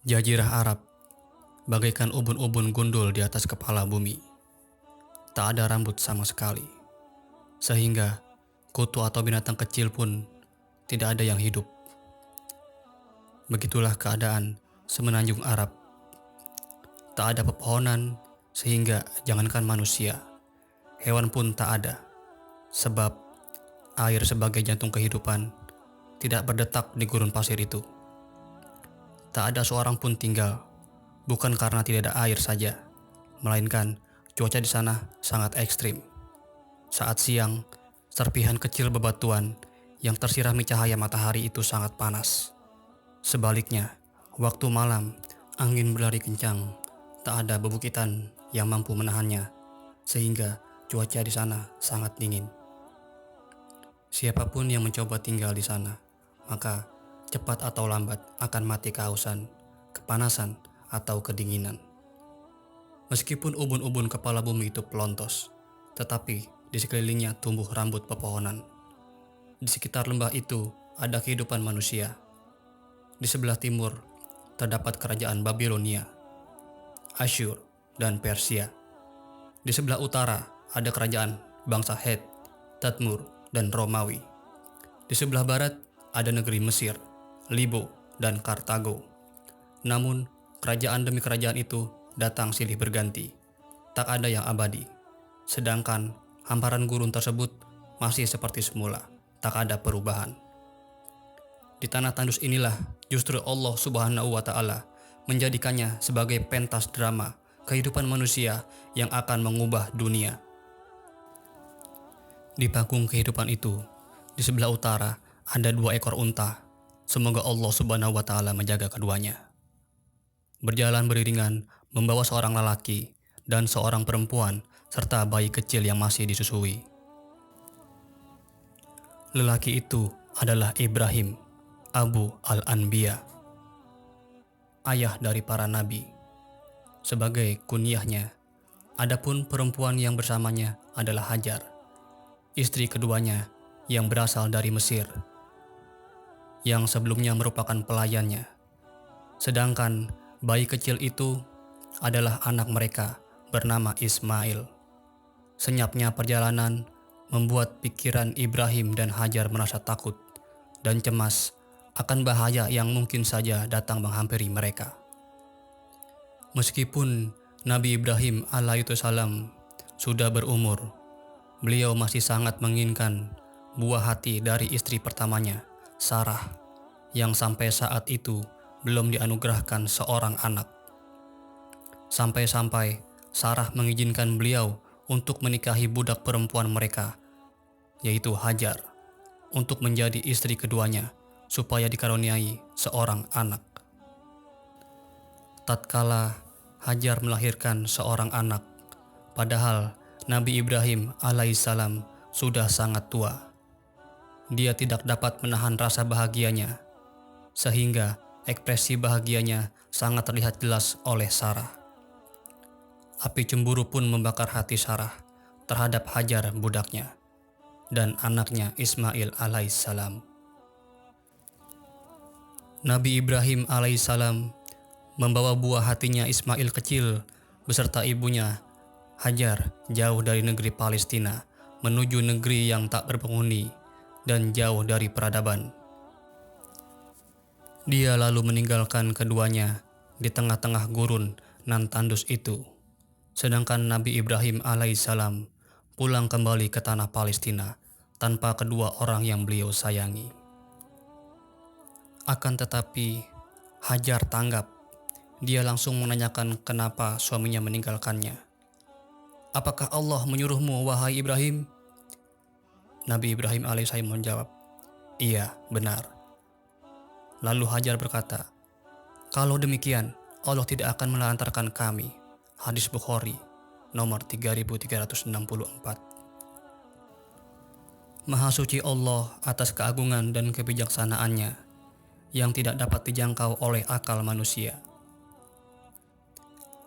Jazirah Arab bagaikan ubun-ubun gundul di atas kepala bumi. Tak ada rambut sama sekali, sehingga kutu atau binatang kecil pun tidak ada yang hidup. Begitulah keadaan semenanjung Arab. Tak ada pepohonan, sehingga jangankan manusia, hewan pun tak ada. Sebab air sebagai jantung kehidupan tidak berdetak di gurun pasir itu. Tak ada seorang pun tinggal, bukan karena tidak ada air saja, melainkan cuaca di sana sangat ekstrim. Saat siang, serpihan kecil bebatuan yang tersirami cahaya matahari itu sangat panas. Sebaliknya, waktu malam, angin berlari kencang, tak ada bebukitan yang mampu menahannya, sehingga cuaca di sana sangat dingin. Siapapun yang mencoba tinggal di sana, maka cepat atau lambat akan mati kehausan, kepanasan, atau kedinginan. Meskipun ubun-ubun kepala bumi itu pelontos, tetapi di sekelilingnya tumbuh rambut pepohonan. Di sekitar lembah itu ada kehidupan manusia. Di sebelah timur terdapat kerajaan Babilonia, Asyur, dan Persia. Di sebelah utara ada kerajaan bangsa Het, Tadmur, dan Romawi. Di sebelah barat ada negeri Mesir, Libo, dan Kartago. Namun, kerajaan demi kerajaan itu datang silih berganti. Tak ada yang abadi. Sedangkan hamparan gurun tersebut masih seperti semula, tak ada perubahan. Di tanah tandus inilah justru Allah Subhanahu wa Ta'ala menjadikannya sebagai pentas drama kehidupan manusia yang akan mengubah dunia. Di panggung kehidupan itu, di sebelah utara ada 2 ekor unta. Semoga Allah Subhanahu wa Ta'ala menjaga keduanya. Berjalan beriringan membawa seorang lelaki dan seorang perempuan serta bayi kecil yang masih disusui. Lelaki itu adalah Ibrahim, Abu al-Anbiya, ayah dari para nabi, sebagai kunyahnya. Adapun perempuan yang bersamanya adalah Hajar, istri keduanya yang berasal dari Mesir, yang sebelumnya merupakan pelayannya. Sedangkan bayi kecil itu adalah anak mereka bernama Ismail. Senyapnya perjalanan membuat pikiran Ibrahim dan Hajar merasa takut dan cemas akan bahaya yang mungkin saja datang menghampiri mereka. Meskipun Nabi Ibrahim alaihissalam sudah berumur, beliau masih sangat menginginkan buah hati dari istri pertamanya, Sarah, yang sampai saat itu belum dianugerahkan seorang anak. Sampai-sampai Sarah mengizinkan beliau untuk menikahi budak perempuan mereka, yaitu Hajar, untuk menjadi istri keduanya, supaya dikaruniai seorang anak. Tatkala Hajar melahirkan seorang anak, padahal Nabi Ibrahim alaihissalam sudah sangat tua, dia tidak dapat menahan rasa bahagianya, sehingga ekspresi bahagianya sangat terlihat jelas oleh Sarah. Api cemburu pun membakar hati Sarah terhadap Hajar budaknya dan anaknya Ismail alaihissalam. Nabi Ibrahim alaihissalam membawa buah hatinya Ismail kecil beserta ibunya Hajar jauh dari negeri Palestina menuju negeri yang tak berpenghuni dan jauh dari peradaban. Dia lalu meninggalkan keduanya di tengah-tengah gurun nan tandus itu. Sedangkan Nabi Ibrahim alaihissalam pulang kembali ke tanah Palestina tanpa kedua orang yang beliau sayangi. Akan tetapi Hajar tanggap. Dia langsung menanyakan kenapa suaminya meninggalkannya. "Apakah Allah menyuruhmu, wahai Ibrahim?" Nabi Ibrahim alaihissalam menjawab, "Iya, benar." Lalu Hajar berkata, "Kalau demikian, Allah tidak akan melantarkan kami." Hadis Bukhari nomor 3364. Maha suci Allah atas keagungan dan kebijaksanaannya yang tidak dapat dijangkau oleh akal manusia.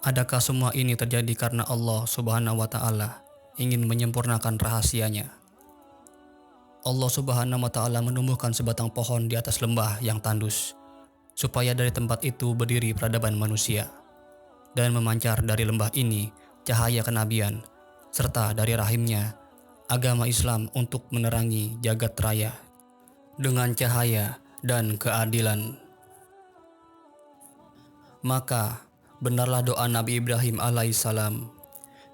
Adakah semua ini terjadi karena Allah Subhanahu wa Ta'ala ingin menyempurnakan rahasianya? Allah Subhanahu wa Ta'ala menumbuhkan sebatang pohon di atas lembah yang tandus, supaya dari tempat itu berdiri peradaban manusia, dan memancar dari lembah ini cahaya kenabian, serta dari rahimnya agama Islam untuk menerangi jagat raya dengan cahaya dan keadilan. Maka benarlah doa Nabi Ibrahim alaihissalam,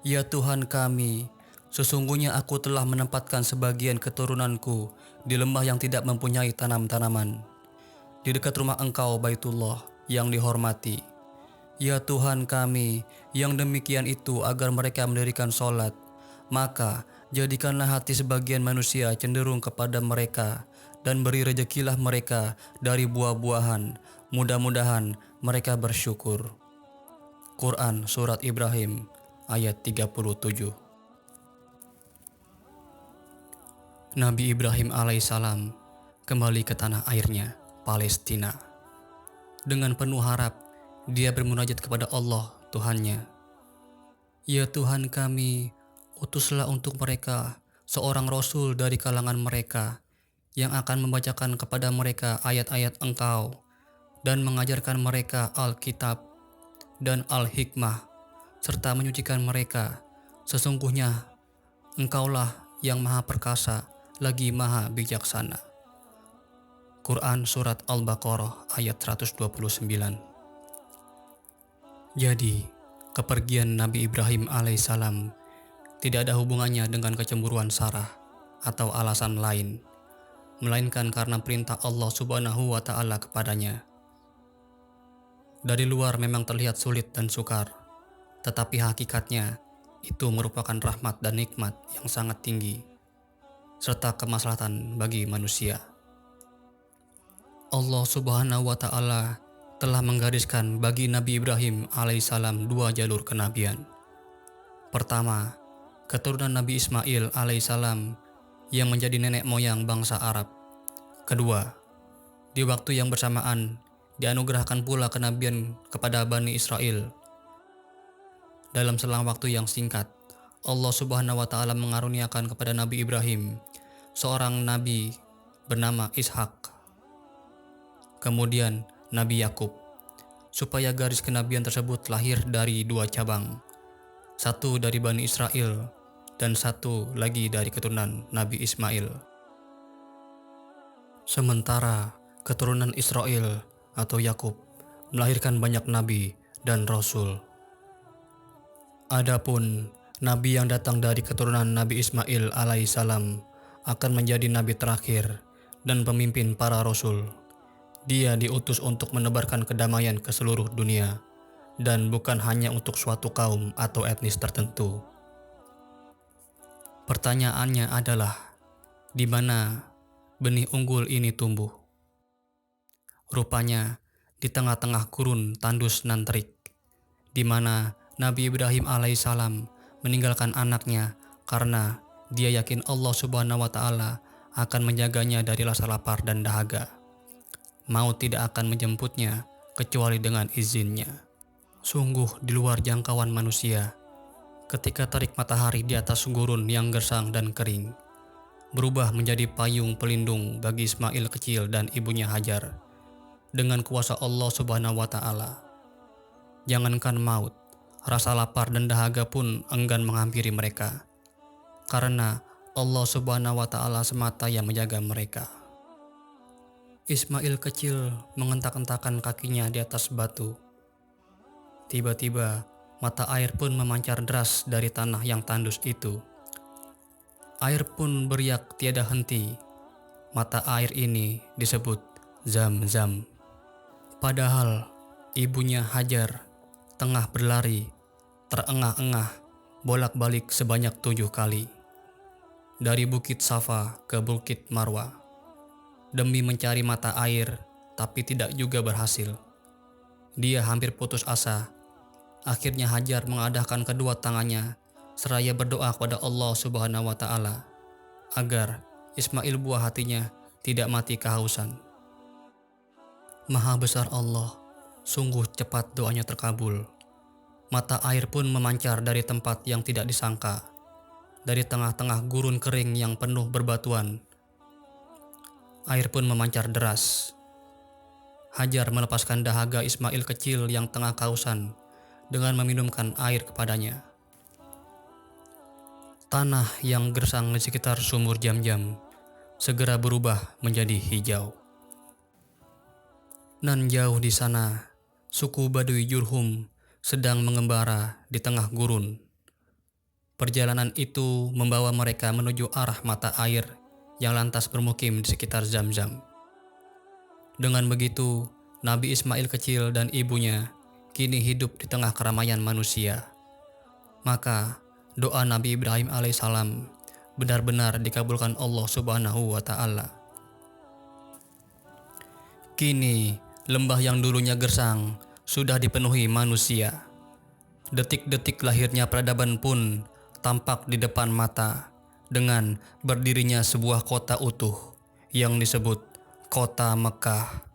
"Ya Tuhan kami, sesungguhnya aku telah menempatkan sebagian keturunanku di lembah yang tidak mempunyai tanam-tanaman, di dekat rumah Engkau Baitullah yang dihormati. Ya Tuhan kami, yang demikian itu agar mereka mendirikan sholat, maka jadikanlah hati sebagian manusia cenderung kepada mereka, dan beri rezekilah mereka dari buah-buahan, mudah-mudahan mereka bersyukur." Quran Surat Ibrahim ayat 37. Nabi Ibrahim alaihissalam kembali ke tanah airnya, Palestina. Dengan penuh harap, dia bermunajat kepada Allah Tuhannya. "Ya Tuhan kami, utuslah untuk mereka seorang rasul dari kalangan mereka yang akan membacakan kepada mereka ayat-ayat Engkau dan mengajarkan mereka Alkitab dan Al-Hikmah, serta menyucikan mereka. Sesungguhnya Engkaulah yang maha perkasa lagi maha bijaksana." Quran Surat Al-Baqarah ayat 129. Jadi, kepergian Nabi Ibrahim alaihissalam tidak ada hubungannya dengan kecemburuan Sarah atau alasan lain, melainkan karena perintah Allah Subhanahu wa Ta'ala kepadanya. Dari luar memang terlihat sulit dan sukar, tetapi hakikatnya itu merupakan rahmat dan nikmat yang sangat tinggi, serta kemaslahatan bagi manusia. Allah Subhanahu wa Ta'ala telah menggariskan bagi Nabi Ibrahim alaihissalam 2 jalur kenabian. Pertama, keturunan Nabi Ismail alaihissalam yang menjadi nenek moyang bangsa Arab. Kedua, di waktu yang bersamaan dianugerahkan pula kenabian kepada Bani Israel. Dalam selang waktu yang singkat, Allah Subhanahu wa Ta'ala mengaruniakan kepada Nabi Ibrahim seorang nabi bernama Ishak, kemudian Nabi Yakub, supaya garis kenabian tersebut lahir dari 2 cabang, satu dari Bani Israel dan satu lagi dari keturunan Nabi Ismail. Sementara keturunan Israel atau Yakub melahirkan banyak nabi dan rasul. Adapun nabi yang datang dari keturunan Nabi Ismail alaihissalam akan menjadi nabi terakhir dan pemimpin para rasul. Dia diutus untuk menebarkan kedamaian ke seluruh dunia, dan bukan hanya untuk suatu kaum atau etnis tertentu. Pertanyaannya adalah, di mana benih unggul ini tumbuh? Rupanya di tengah-tengah gurun tandus nan terik, di mana Nabi Ibrahim alaihissalam meninggalkan anaknya karena dia yakin Allah Subhanahu wa Ta'ala akan menjaganya dari rasa lapar dan dahaga. Maut tidak akan menjemputnya kecuali dengan izinnya. Sungguh di luar jangkauan manusia, ketika terik matahari di atas gurun yang gersang dan kering berubah menjadi payung pelindung bagi Ismail kecil dan ibunya Hajar dengan kuasa Allah Subhanahu wa Ta'ala. Jangankan maut, rasa lapar dan dahaga pun enggan menghampiri mereka, karena Allah Subhanahu wa Ta'ala semata yang menjaga mereka. Ismail kecil mengentak-entakan kakinya di atas batu. Tiba-tiba mata air pun memancar deras dari tanah yang tandus itu. Air pun beriak tiada henti. Mata air ini disebut Zam-Zam. Padahal ibunya Hajar tengah berlari, terengah-engah, bolak-balik sebanyak 7 kali, dari Bukit Safa ke Bukit Marwa, demi mencari mata air, tapi tidak juga berhasil. Dia hampir putus asa. Akhirnya Hajar mengadahkan kedua tangannya seraya berdoa kepada Allah Subhanahu wa Ta'ala agar Ismail buah hatinya tidak mati kehausan. Maha besar Allah, sungguh cepat doanya terkabul. Mata air pun memancar dari tempat yang tidak disangka, dari tengah-tengah gurun kering yang penuh berbatuan. Air pun memancar deras. Hajar melepaskan dahaga Ismail kecil yang tengah kehausan dengan meminumkan air kepadanya. Tanah yang gersang di sekitar sumur Jam-Jam segera berubah menjadi hijau. Nan jauh di sana, suku Baduy Jurhum sedang mengembara di tengah gurun. Perjalanan itu membawa mereka menuju arah mata air yang lantas bermukim di sekitar Zam-Zam. Dengan begitu, Nabi Ismail kecil dan ibunya kini hidup di tengah keramaian manusia. Maka doa Nabi Ibrahim alaihissalam benar-benar dikabulkan Allah Subhanahu wa Ta'ala. Kini lembah yang dulunya gersang sudah dipenuhi manusia. Detik-detik lahirnya peradaban pun tampak di depan mata dengan berdirinya sebuah kota utuh yang disebut Kota Mekah.